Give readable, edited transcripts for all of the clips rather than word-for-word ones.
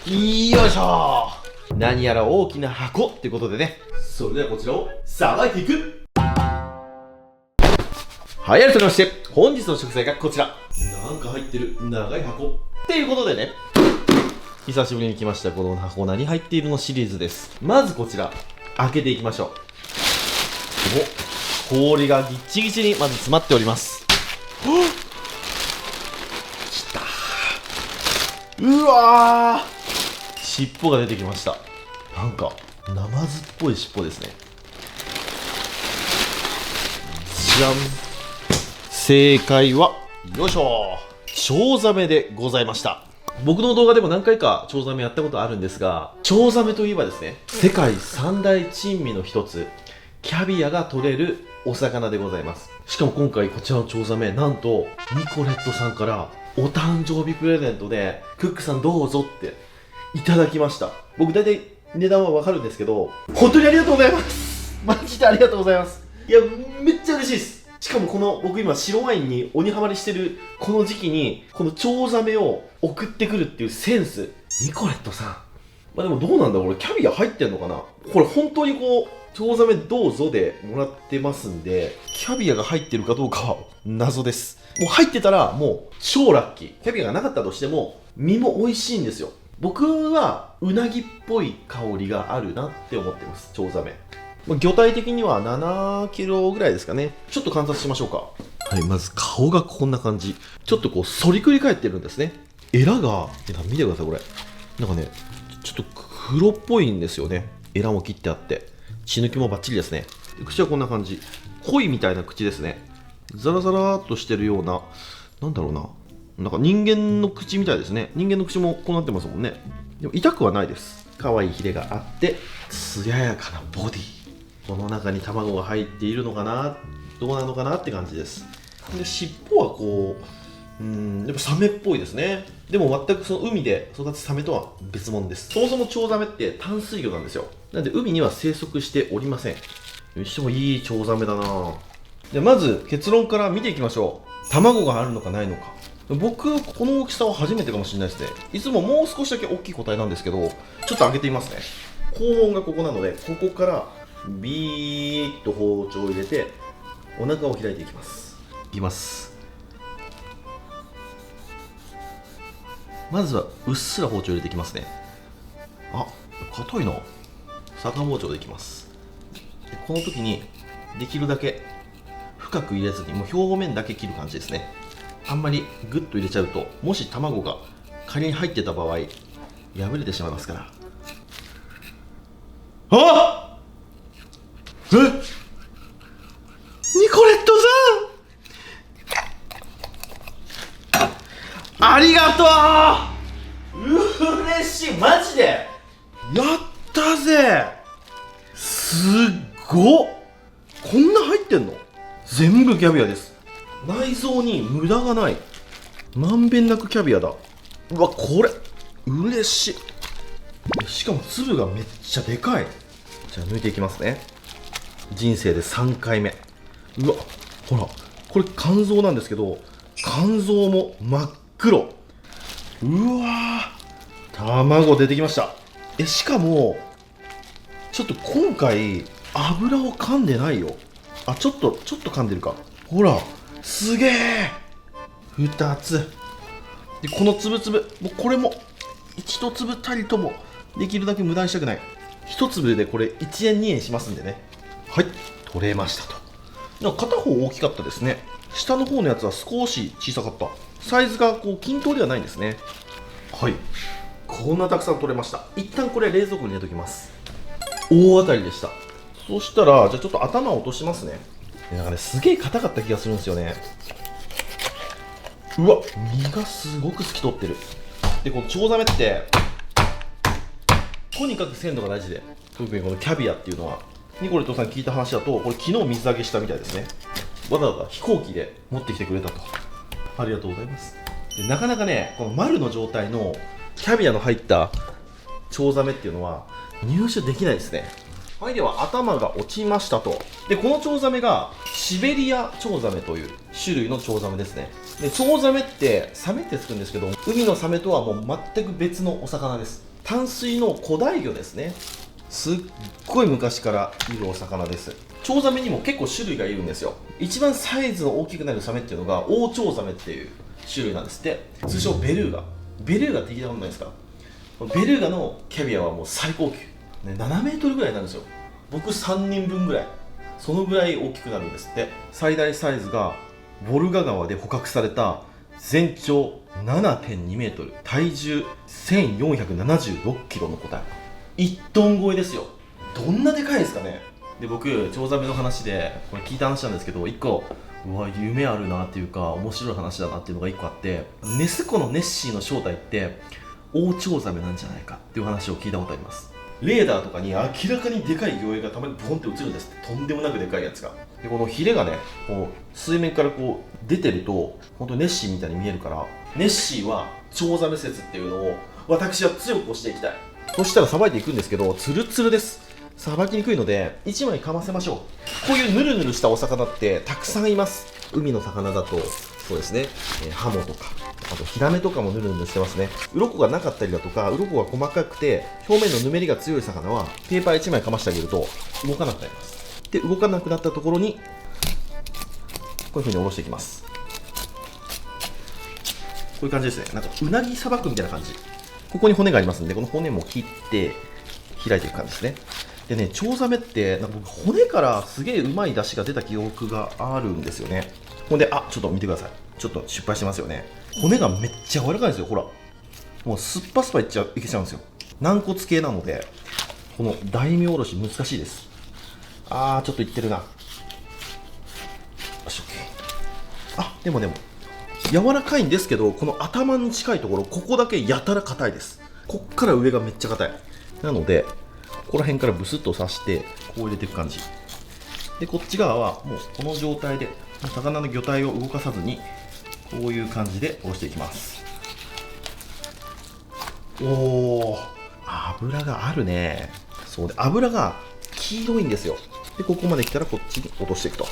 よいしょ。何やら大きな箱ってことでね、それではこちらをさばいていく。はい、改めまして、本日の食材がこちら。なんか入ってる長い箱っていうことでね、久しぶりに来ましたこの箱何入っているのシリーズです。まずこちら開けていきましょう。お、氷がぎっちぎちにまず詰まっております。きたー。うわー、尻尾が出てきました。なんかナマズっぽい尻尾ですね。じゃん。正解はよいしょ、チョウザメでございました。僕の動画でも何回かチョウザメやったことあるんですが、チョウザメといえばですね、世界三大珍味の一つキャビアが取れるお魚でございます。しかも今回こちらのチョウザメ、なんとニコレットさんからお誕生日プレゼントでクックさんどうぞっていただきました。僕大体値段はわかるんですけど、本当にありがとうございます。マジでありがとうございます。いや、めっちゃ嬉しいです。しかもこの僕今白ワインに鬼ハマりしてるこの時期にこのチョウザメを送ってくるっていうセンス、ニコレットさん。まあでもどうなんだ、これキャビア入ってんのかな。これ本当にこうチョウザメどうぞでもらってますんで、キャビアが入ってるかどうかは謎です。もう入ってたらもう超ラッキー。キャビアがなかったとしても身も美味しいんですよ。僕はうなぎっぽい香りがあるなって思ってます、チョウザメ。魚体的には7キロぐらいですかね。ちょっと観察しましょうか。はい、まず顔がこんな感じ。ちょっとこう反りくり返ってるんですね。エラが、見てくださいこれ。なんかね、ちょっと黒っぽいんですよね。エラも切ってあって。血抜きもバッチリですね。口はこんな感じ。鯉みたいな口ですね。ザラザラーっとしてるような、なんだろうな。なんか人間の口みたいですね。人間の口もこうなってますもんね。でも痛くはないです。可愛いヒレがあって、艶やかなボディ。この中に卵が入っているのかな、どうなのかなって感じです。で、尻尾はこう、やっぱサメっぽいですね。でも全くその海で育つサメとは別物です。そもそもチョウザメって淡水魚なんですよ。なんで海には生息しておりません。にしてもいいチョウザメだな。で、まず結論から見ていきましょう。卵があるのかないのか。僕、この大きさは初めてかもしれないですね。いつももう少しだけ大きい個体なんですけど、ちょっと開けてみますね。肛門がここなので、ここからビーッと包丁を入れてお腹を開いていきます。まずはうっすら包丁入れていきますね。あ、硬いな。逆包丁でいきます。でこの時にできるだけ深く入れずに、もう表面だけ切る感じですね。あんまりグッと入れちゃうと、もし卵が仮に入ってた場合破れてしまいますから。あっ、ニコレットさん、ありがとう。嬉しい、マジでやったぜ。すっごっ、こんな入ってんの。全部キャビアです。内臓に無駄がない。まんべんなくキャビアだ。うわ、これ嬉しい。しかも粒がめっちゃでかい。じゃあ抜いていきますね。人生で3回目。うわ、ほら、これ肝臓なんですけど、肝臓も真っ黒。うわー、卵出てきました。しかもちょっと今回油を噛んでないよ。あ、ちょっと噛んでるか。ほら、すげえ。2つで、このつぶつぶ、もうこれも1粒たりともできるだけ無駄にしたくない。1粒でこれ1円2円しますんでね。はい、取れましたと。なんか片方大きかったですね。下の方のやつは少し小さかった。サイズがこう均等ではないんですね。はい、こんなたくさん取れました。一旦これ冷蔵庫に入れときます。大当たりでした。そしたら、じゃあちょっと頭を落としますね。なんかね、すげえ硬かった気がするんですよね。うわ、身がすごく透き通ってる。で、このチョウザメってとにかく鮮度が大事で、特にこのキャビアっていうのは、ニコレットさん聞いた話だと、これ昨日水揚げしたみたいですね。わざわざ飛行機で持ってきてくれたと。ありがとうございます。で、なかなかね、この丸の状態のキャビアの入ったチョウザメっていうのは入手できないですね。はい、では頭が落ちましたと。で、このチョウザメがシベリアチョウザメという種類のチョウザメですね。で、チョウザメってサメってつくんですけど、海のサメとはもう全く別のお魚です。淡水の古代魚ですね。すっごい昔からいるお魚です。チョウザメにも結構種類がいるんですよ。一番サイズの大きくなるサメっていうのがオオチョウザメっていう種類なんですって。通称ベルーガ。ベルーガって聞いたことないですか？ベルーガのキャビアはもう最高級、ね、7メートルぐらいになるんですよ。僕3人分ぐらい、そのぐらい大きくなるんですって。最大サイズがボルガ川で捕獲された全長 7.2 メートル、体重1476キロの個体、1トン超えですよ。どんなでかいですかね。で、僕チョウザメの話でこれ聞いた話なんですけど、1個うわ夢あるなっていうか面白い話だなっていうのが1個あって、ネス湖のネッシーの正体ってオオチョウザメなんじゃないかっていう話を聞いたことあります。レーダーとかに明らかにでかい魚影がたまにボンって映るんですって。とんでもなくでかいやつが。で、このヒレがね、こう水面からこう出てると本当にネッシーみたいに見えるから、ネッシーはチョウザメ説っていうのを私は強く推していきたい。そしたらさばいていくんですけど、ツルツルです。さばきにくいので1枚かませましょう。こういうヌルヌルしたお魚ってたくさんいます。海の魚だとそうですね、ハモとか、あとヒラメとかもヌルヌルしてますね。鱗がなかったりだとか、鱗が細かくて表面のぬめりが強い魚はペーパー1枚かましてあげると動かなくなります。で、動かなくなったところにこういう風に下ろしていきます。こういう感じですね。なんかうなぎさばくみたいな感じ。ここに骨がありますんで、この骨も切って開いていく感じですね。でね、チョウザメってなんか僕骨からすげえうまい出汁が出た記憶があるんですよね。ほんで、ちょっと見てください。ちょっと失敗してますよね。骨がめっちゃ柔らかいんですよ。ほら、もうスッパスパいけちゃうんですよ。軟骨系なので、この大名おろし難しいです。ちょっといってるな。よし、OK。でも柔らかいんですけど、この頭に近いところ、ここだけやたら硬いです。こっから上がめっちゃ硬い。なのでここら辺からブスッと刺してこう入れていく感じで、こっち側はもうこの状態で魚の魚体を動かさずにこういう感じで下ろしていきます。油があるね。そうで、油が黄色いんですよ。で、ここまで来たらこっちに落としていくと。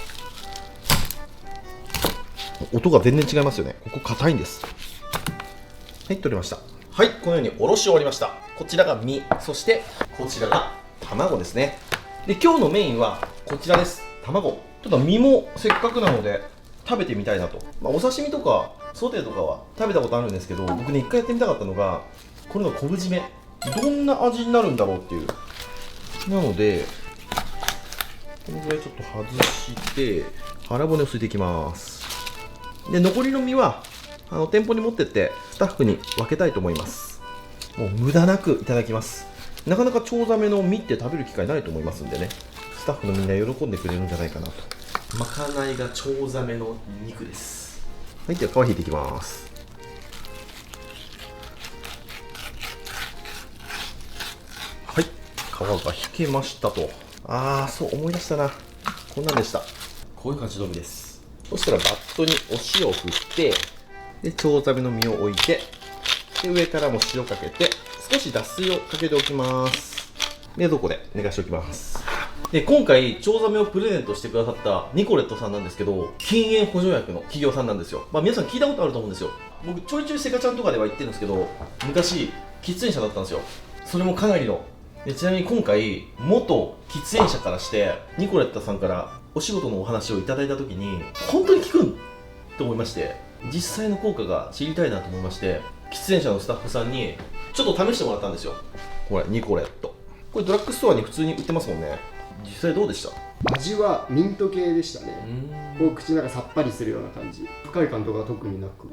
音が全然違いますよね。ここ硬いんです。はい、取れました。はい、このようにおろし終わりました。こちらが身、そしてこちらが卵ですね。で、今日のメインはこちらです。卵。ちょっと身もせっかくなので食べてみたいなと。お刺身とかソテーとかは食べたことあるんですけど、僕ね、一回やってみたかったのがこれの昆布締め。どんな味になるんだろうっていう。なのでこのぐらいちょっと外して腹骨をすいていきます。で、残りの身は店舗に持ってってスタッフに分けたいと思います。もう無駄なくいただきます。なかなかチョウザメの身って食べる機会ないと思いますんでね、スタッフのみんな喜んでくれるんじゃないかなと。まかないがチョウザメの肉です。はい、では皮引いていきます。はい、皮が引けましたと。そう思い出したな。こんなんでした。こういう感じの身です。そしたらバットにお塩を振って、でチョウザメの身を置いて、で上からも塩かけて少し脱水をかけておきます。冷蔵庫で寝かしておきます。で、今回チョウザメをプレゼントしてくださったニコレットさんなんですけど、禁煙補助薬の企業さんなんですよ。皆さん聞いたことあると思うんですよ。僕ちょいちょいセカちゃんとかでは言ってるんですけど、昔喫煙者だったんですよ。それもかなりの。で、ちなみに今回元喫煙者からしてニコレットさんからお仕事のお話をいただいた時に、本当に効くんと思いまして、実際の効果が知りたいなと思いまして、喫煙者のスタッフさんにちょっと試してもらったんですよ。これニコレット、これドラッグストアに普通に売ってますもんね。実際どうでした？味はミント系でしたね。こう口の中さっぱりするような感じ、不快感とか特になく、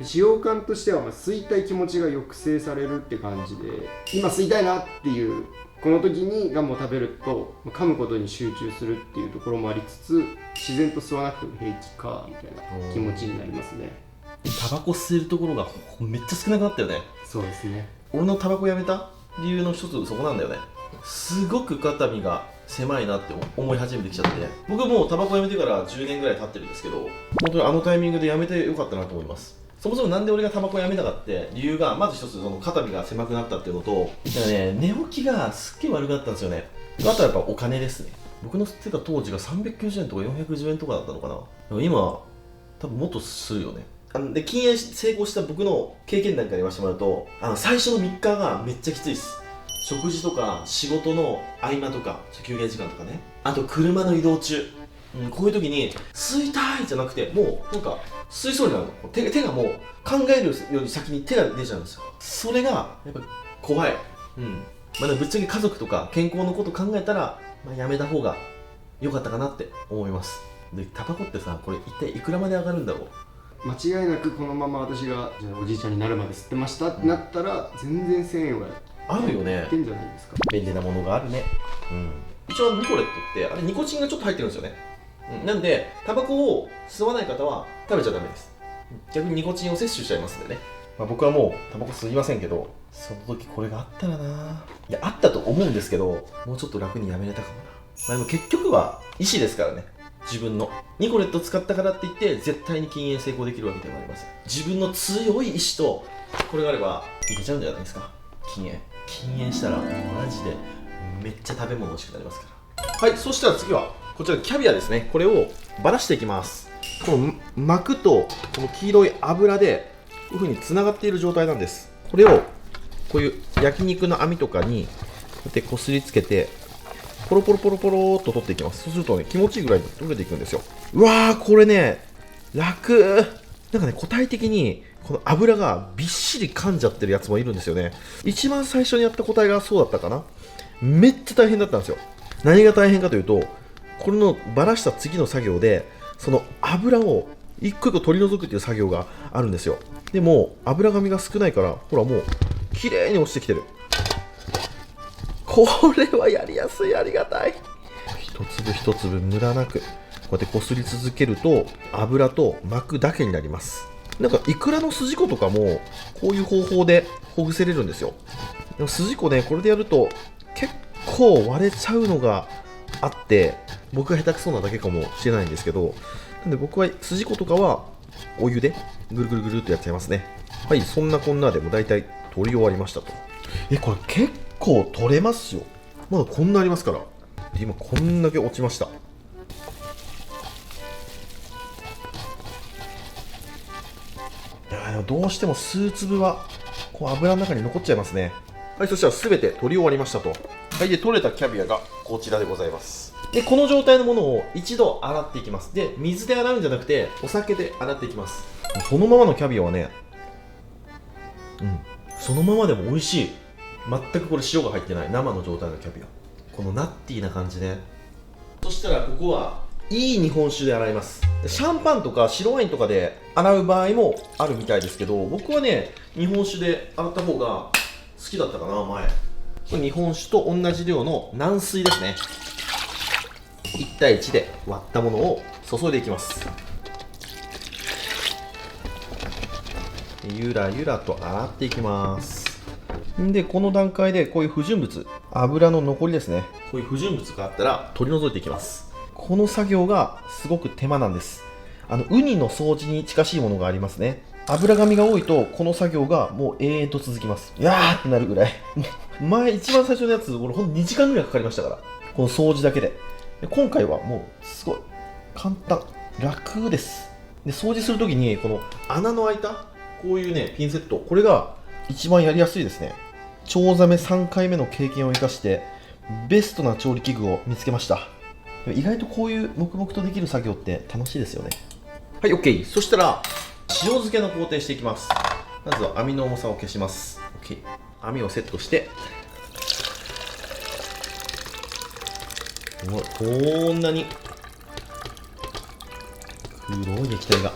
使用感としては吸いたい気持ちが抑制されるって感じで、今吸いたいなっていうこの時にガムを食べると噛むことに集中するっていうところもありつつ、自然と吸わなくても平気かみたいな気持ちになりますね。タバコ吸えるところがめっちゃ少なくなったよね。そうですね。俺のタバコやめた理由の一つそこなんだよね。すごく肩身が狭いなって思い始めてきちゃって、僕もうタバコやめてから10年ぐらい経ってるんですけど、本当にあのタイミングでやめてよかったなと思います。そもそもなんで俺がタバコやめたかって理由が、まず一つその肩身が狭くなったっていうのと、寝起きがすっげえ悪くなったんですよね。あとはやっぱお金ですね。僕の吸ってた当時が390円とか410円とかだったのかな。でも今多分もっとするよね。で禁煙成功した僕の経験談から言わせてもらうと、最初の3日がめっちゃきついです。食事とか仕事の合間とか休憩時間とかね、あと車の移動中、こういう時に吸いたいじゃなくて、もうなんか吸いそうになるの。手がもう考えるより先に手が出ちゃうんですよ。それがやっぱ怖い。でもぶっちゃけ家族とか健康のこと考えたら、やめた方が良かったかなって思います。でタバコってさ、これ一体いくらまで上がるんだろう。間違いなくこのまま私がじゃあおじいちゃんになるまで吸ってましたってなったら、全然1000円はあるよね。いってんじゃないですか。便利なものがあるね。一応ニコレットってあれニコチンがちょっと入ってるんですよね。なんでタバコを吸わない方は食べちゃダメです。逆にニコチンを摂取しちゃいますんでね。僕はもうタバコ吸いませんけど、その時これがあったらな。いや、あったと思うんですけど、もうちょっと楽にやめれたかもな。でも結局は意思ですからね。自分のニコレット使ったからって言って絶対に禁煙成功できるわけではありません。自分の強い意志とこれがあればいけちゃうんじゃないですか。禁煙したらマジでめっちゃ食べ物美味しくなりますから。はい、そしたら次はこちらキャビアですね。これをばらしていきます。この膜とこの黄色い油でこういう風につながっている状態なんです。これをこういう焼肉の網とかにこうやってこすりつけてポロポロポロポローっと取っていきます。そうするとね、気持ちいいぐらいに取れていくんですよ。うわー、これね、楽。なんかね、個体的にこの油がびっしり噛んじゃってるやつもいるんですよね。一番最初にやった個体がそうだったかな。めっちゃ大変だったんですよ。何が大変かというと、これのばらした次の作業でその油を一個一個取り除くっていう作業があるんですよ。でも油紙が少ないから、ほらもう綺麗に落ちてきてる。これはやりやすい、ありがたい。一粒一粒ムラなくこうやってこすり続けると油と膜だけになります。なんかイクラの筋子とかもこういう方法でほぐせれるんですよ。でも筋子ね、これでやると結構割れちゃうのがあって、僕が下手くそなだけかもしれないんですけど、なんで僕は筋子とかはお湯でぐるぐるぐるっとやっちゃいますね。はい、そんなこんなでもう大体取り終わりましたと。これ結構取れますよ。まだこんなありますから。で今こんだけ落ちました。いやでもどうしても数粒はこう油の中に残っちゃいますね。はい、そしたら全て取り終わりましたと。はい、で取れたキャビアがこちらでございます。でこの状態のものを一度洗っていきます。で水で洗うんじゃなくてお酒で洗っていきます。そのままのキャビアはね、そのままでも美味しい。全くこれ塩が入ってない生の状態のキャビア。このナッティーな感じね。そしたらここはいい日本酒で洗います。シャンパンとか白ワインとかで洗う場合もあるみたいですけど、僕はね日本酒で洗った方が好きだったかな。前これ日本酒と同じ量の軟水ですね。1対1で割ったものを注いでいきます。ゆらゆらと洗っていきます。でこの段階でこういう不純物、油の残りですね、こういう不純物があったら取り除いていきます。この作業がすごく手間なんです。ウニの掃除に近しいものがありますね。油紙が多いとこの作業がもう永遠と続きます。いやーってなるぐらい。前一番最初のやつ俺ほんと2時間ぐらいかかりましたから、この掃除だけで。今回はもうすごい簡単、楽です。で掃除するときにこの穴の開いたこういうねピンセット、これが一番やりやすいですね。チョウザメ3回目の経験を生かしてベストな調理器具を見つけました。意外とこういう黙々とできる作業って楽しいですよね。はい OK。 そしたら塩漬けの工程していきます。まずは網の重さを消します。 OK。 網をセットして、こんなに黒い液体が。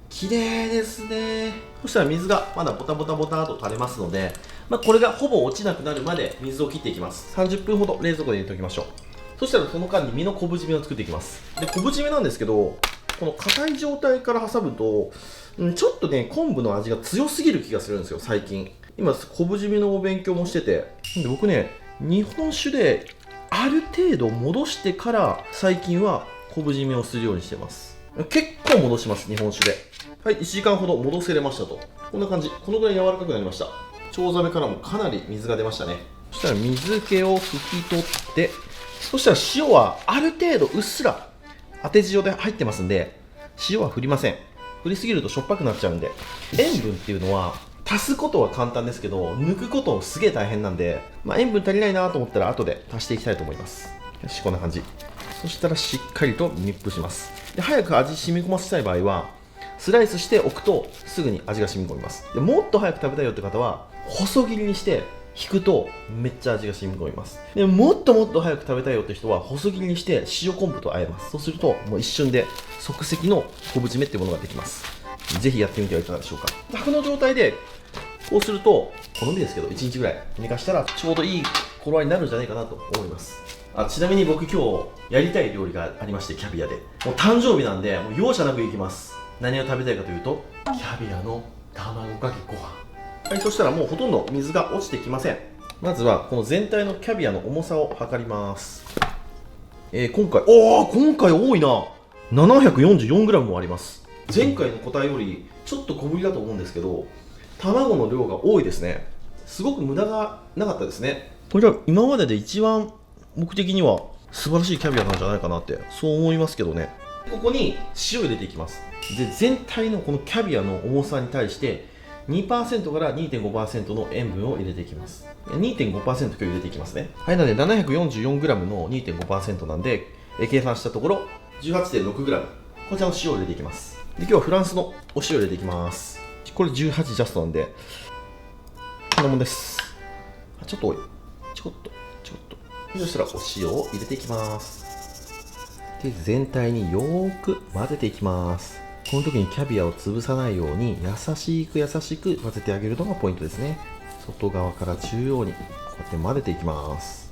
綺麗ですね。そしたら水がまだボタボタボタと垂れますので、これがほぼ落ちなくなるまで水を切っていきます。30分ほど冷蔵庫で入れておきましょう。そしたらその間に身の昆布締めを作っていきます。で昆布締めなんですけど、この硬い状態から挟むとちょっとね昆布の味が強すぎる気がするんですよ最近。今昆布締めのお勉強もしてて、で僕ね日本酒である程度戻してから最近は昆布締めをするようにしてます。結構戻します、日本酒で。はい、1時間ほど戻せれましたと。こんな感じ、このぐらい柔らかくなりました。チョウザメからもかなり水が出ましたね。そそしたら水気を拭き取って、そしたら塩はある程度うっすら当て塩で入ってますんで、塩は振りません。振りすぎるとしょっぱくなっちゃうんで。塩分っていうのは足すことは簡単ですけど、抜くことすげえ大変なんで、塩分足りないなと思ったら後で足していきたいと思います。よし、こんな感じ。そしたらしっかりと密封します。で、早く味染み込ませたい場合はスライスしておくとすぐに味が染み込みます。で、もっと早く食べたいよって方は細切りにして引くとめっちゃ味が染み込みます。で、もっともっと早く食べたいよって人は細切りにして塩昆布と和えます。そうするともう一瞬で即席の昆布締めっていうものができます。ぜひやってみてはいかがでしょうか。この状態でこうすると好みですけど1日ぐらい寝かしたらちょうどいい頃合いになるんじゃないかなと思います。ちなみに僕今日やりたい料理がありまして、キャビアでもう誕生日なんでもう容赦なくいきます。何を食べたいかというとキャビアの卵かけご飯。はい、そしたらもうほとんど水が落ちてきません。まずはこの全体のキャビアの重さを測ります。今回多いな。 744g もあります。前回の答えよりちょっと小ぶりだと思うんですけど、卵の量が多いですね。すごく無駄がなかったですね。これは今までで一番僕的には素晴らしいキャビアなんじゃないかなってそう思いますけどね。ここに塩入れていきます。で、全体のこのキャビアの重さに対して2% から 2.5% の塩分を入れていきます。 2.5% 今日入れていきますね。はい、なので 744g の 2.5% なんで計算したところ 18.6g、 こちらの塩を入れていきます。で、今日はフランスのお塩を入れていきます。これ18ジャストなんでこんなもんです。ちょっと多い。ちょっとそしたらお塩を入れていきます。で、全体によーく混ぜていきます。この時にキャビアを潰さないように優しく混ぜてあげるのがポイントですね。外側から中央にこうやって混ぜていきます。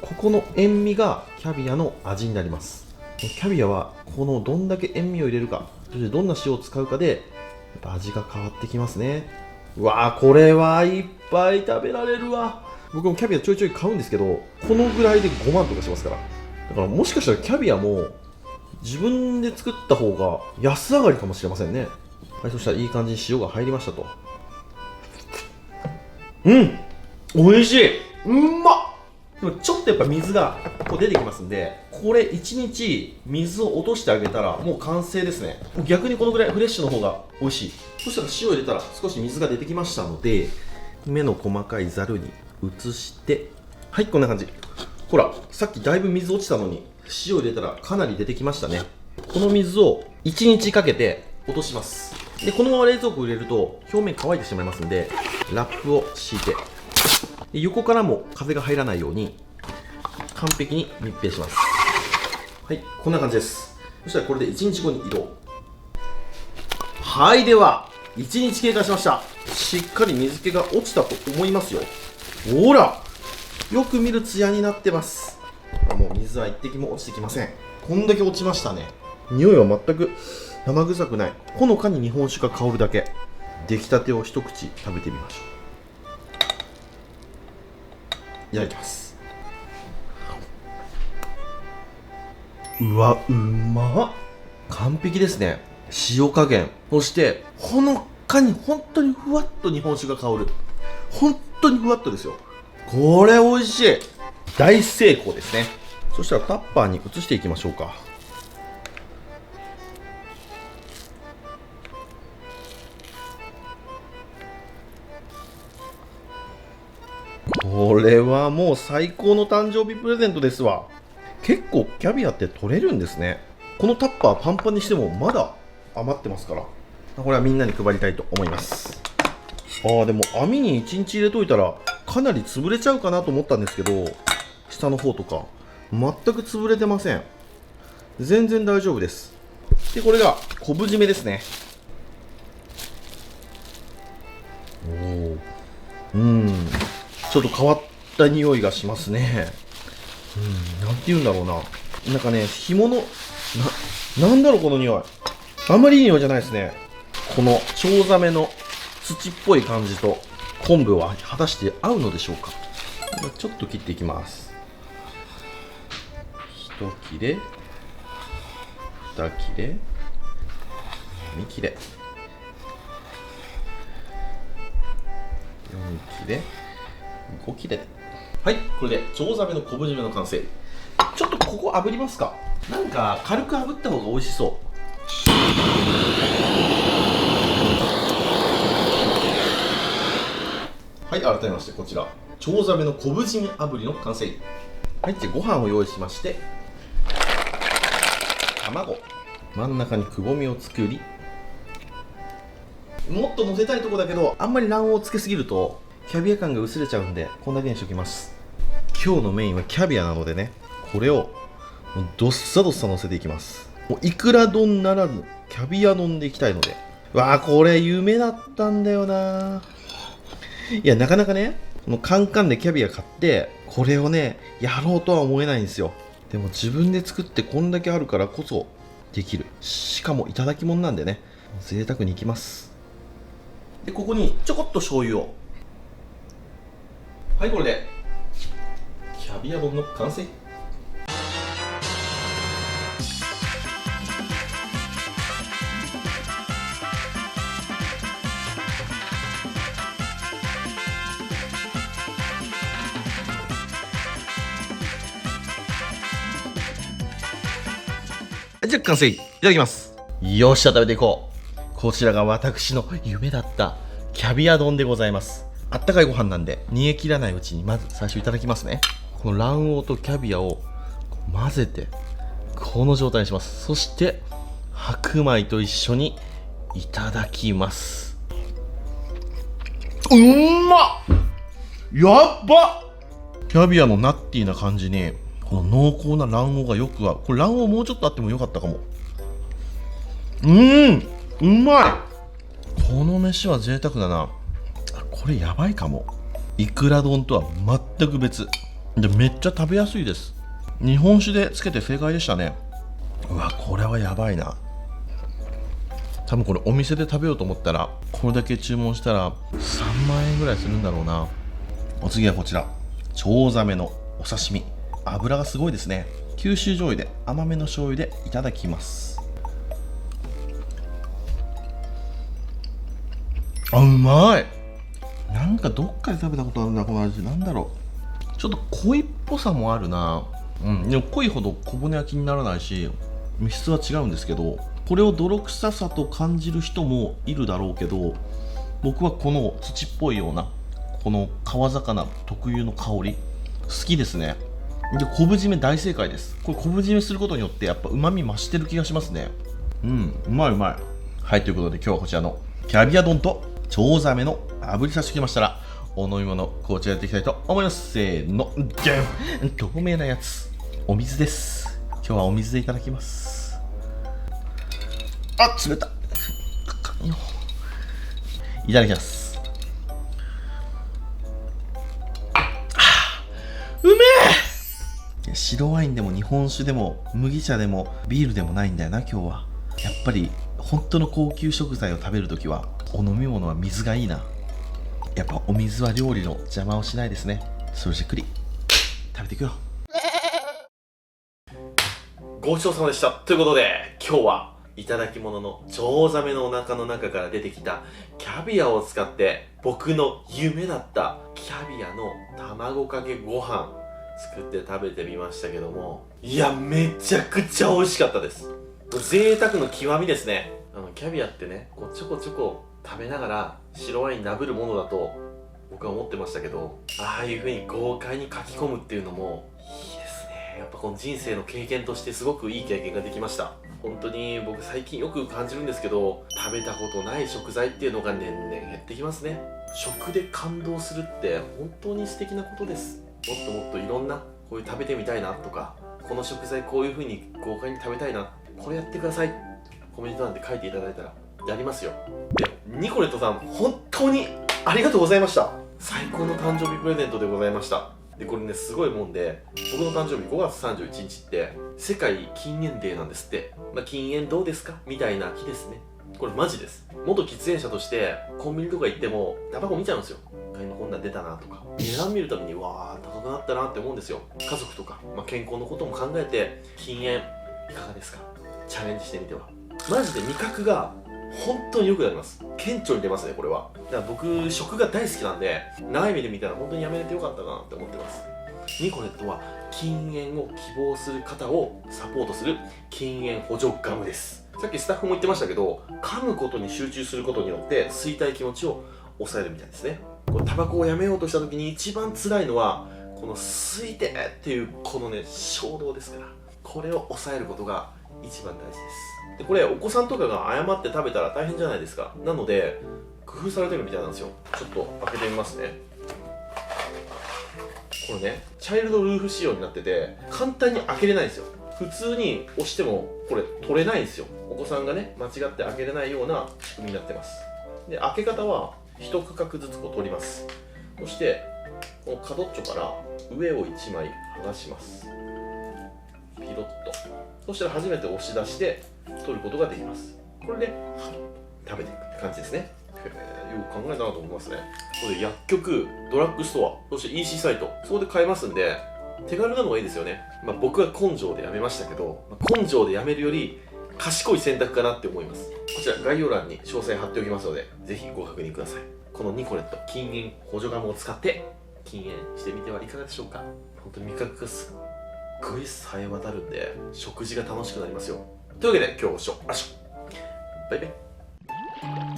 ここの塩味がキャビアの味になります。キャビアはこのどんだけ塩味を入れるか、そしてどんな塩を使うかでやっぱ味が変わってきますね。うわー、これはいっぱい食べられるわ。僕もキャビアちょいちょい買うんですけど、このぐらいで5万とかしますから。だからもしかしたらキャビアも自分で作った方が安上がりかもしれませんね。はい、そしたらいい感じに塩が入りましたと。美味しい。うんまっ。でもちょっとやっぱ水がこう出てきますんで、これ1日水を落としてあげたらもう完成ですね。逆にこのぐらいフレッシュの方が美味しい。そしたら塩入れたら少し水が出てきましたので、目の細かいざるに移して、はい、こんな感じ。ほら、さっきだいぶ水落ちたのに塩入れたらかなり出てきましたね。この水を1日かけて落とします。で、このまま冷蔵庫入れると表面乾いてしまいますんで、ラップを敷いて、で、横からも風が入らないように完璧に密閉します。はい、こんな感じです。そしたらこれで1日後に移動。はい、では1日経過しました。しっかり水気が落ちたと思いますよ。ほら、よく見るツヤになってます。もう水は一滴も落ちてきません。こんだけ落ちましたね。匂いは全く生臭くない。ほのかに日本酒が香るだけ。出来たてを一口食べてみましょう。いただきます。うわ、うまっ。完璧ですね。塩加減、そしてほのかに本当にふわっと日本酒が香る。本当にふわっとですよ。これ美味しい。大成功ですね。そしたらタッパーに移していきましょうか。これはもう最高の誕生日プレゼントですわ。結構キャビアって取れるんですね。このタッパーパンパンにしてもまだ余ってますから、これはみんなに配りたいと思います。でも網に1日入れといたらかなり潰れちゃうかなと思ったんですけど、下の方とか全く潰れてません。全然大丈夫です。で、これが昆布締めですね。ちょっと変わった匂いがしますね。なんて言うんだろうな。なんかね、紐のなんだろうこの匂い。あんまりいい匂いじゃないですね。このチョウザメの土っぽい感じと昆布は果たして合うのでしょうか。ちょっと切っていきます。1切れ、2切れ、2切れ、4切れ、5切れで。はい、これでチョウザメの昆布締めの完成。ちょっとここ炙りますか。なんか軽く炙った方が美味しそう。はい、改めましてこちらチョウザメの昆布締め炙りの完成。はい、でご飯を用意しまして、卵、真ん中にくぼみを作り、もっと乗せたいとこだけど、あんまり卵黄をつけすぎるとキャビア感が薄れちゃうんで、こんだけにしておきます。今日のメインはキャビアなのでね、これをもうどっさどっさ乗せていきます。もういくら丼ならぬキャビア丼でいきたいので。わあ、これ夢だったんだよな。いや、なかなかね、もうカンカンでキャビア買ってこれをねやろうとは思えないんですよ。でも自分で作ってこんだけあるからこそできる。しかもいただき物なんでね、贅沢にいきます。でここにちょこっと醤油を。はい、これでキャビア丼の完成。じゃあ完成。いただきます。よっしゃ、食べていこう。こちらが私の夢だったキャビア丼でございます。あったかいご飯なんで煮え切らないうちにまず最初いただきますね。この卵黄とキャビアを混ぜてこの状態にします。そして白米と一緒にいただきます。うんまっ、やっば。キャビアのナッティーな感じにこの濃厚な卵黄がよく合う。これ卵黄もうちょっとあってもよかったかも。うまい。この飯は贅沢だな。これやばいかも。いくら丼とは全く別で、めっちゃ食べやすいです。日本酒でつけて正解でしたね。うわ、これはやばいな。多分これお店で食べようと思ったらこれだけ注文したら3万円ぐらいするんだろうな。お次はこちらチョウザメのお刺身。油がすごいですね。九州醤油で甘めの醤油でいただきます。あ、うまい。なんかどっかで食べたことあるな、この味。なんだろう、ちょっと濃いっぽさもあるな。でも濃いほど小骨は気にならないし質は違うんですけど、これを泥臭さと感じる人もいるだろうけど、僕はこの土っぽいようなこの川魚特有の香り好きですね。で、昆布締め大正解です。これ昆布締めすることによってやっぱ旨味増してる気がしますね。うまいうまい。はい、ということで今日はこちらのキャビア丼とチョウザメの炙りさせてきましたら、お飲み物こちらやっていきたいと思います。せーの、じゃん。透明なやつ、お水です。今日はお水でいただきます。あ、冷たい。いただきます。うめえ。白ワインでも日本酒でも麦茶でもビールでもないんだよな今日は。やっぱり本当の高級食材を食べるときはお飲み物は水がいいな。やっぱお水は料理の邪魔をしないですね。それじっくり食べていくよ。ごちそうさまでした。ということで今日はいただき物のチョウザメのお腹の中から出てきたキャビアを使って僕の夢だったキャビアの卵かけご飯作って食べてみましたけども、いやめちゃくちゃ美味しかったです。贅沢の極みですね。キャビアってね、こうちょこちょこ食べながら白ワインなぶるものだと僕は思ってましたけど、ああいう風に豪快に書き込むっていうのもいいですね。やっぱこの人生の経験としてすごくいい経験ができました。本当に僕最近よく感じるんですけど、食べたことない食材っていうのが年々減ってきますね。食で感動するって本当に素敵なことです。もっともっといろんなこういう食べてみたいなとか、この食材こういう風に豪快に食べたいな、これやってください、コメント欄で書いていただいたらやりますよ。で、ニコレットさん本当にありがとうございました。最高の誕生日プレゼントでございました。で、これねすごいもんで、僕の誕生日5月31日って世界禁煙デーなんですって。禁煙どうですかみたいな日ですね。これマジです。元喫煙者としてコンビニとか行ってもタバコ見ちゃうんですよ。今こんなん出たなとか、値段見るたびにわー高くなったなって思うんですよ。家族とか、健康のことも考えて禁煙いかがですか。チャレンジしてみては。マジで味覚が本当に良くなります。顕著に出ますね、これは。だから僕食が大好きなんで、長い目で見たら本当にやめれてよかったなって思ってます。ニコレットは禁煙を希望する方をサポートする禁煙補助ガムです。さっきスタッフも言ってましたけど、噛むことに集中することによって吸いたい気持ちを抑えるみたいですね。これタバコをやめようとした時に一番辛いのはこの吸いてっていうこのね衝動ですから、これを抑えることが一番大事です。でこれお子さんとかが誤って食べたら大変じゃないですか。なので工夫されてるみたいなんですよ。ちょっと開けてみますね。これねチャイルドルーフ仕様になってて簡単に開けれないんですよ。普通に押してもこれ取れないんですよ。お子さんがね間違って開けれないような仕組みになってます。で開け方は一区画ずつこう取ります。そしてこの角っちょから上を1枚剥がします。ピロッと。そしたら初めて押し出して取ることができます。これで食べていくって感じですね。よく考えたなと思いますね。これ薬局、ドラッグストア、そして EC サイト、そこで買えますんで手軽なのがいいですよね。僕は根性でやめましたけど、根性でやめるより賢い選択かなって思います。こちら概要欄に詳細貼っておきますので、ぜひご確認ください。このニコレット禁煙補助ガムを使って禁煙してみてはいかがでしょうか。本当に味覚がすっごいさえ渡るんで、食事が楽しくなりますよ。というわけで今日ご視聴ありがとうございました。バイバイ。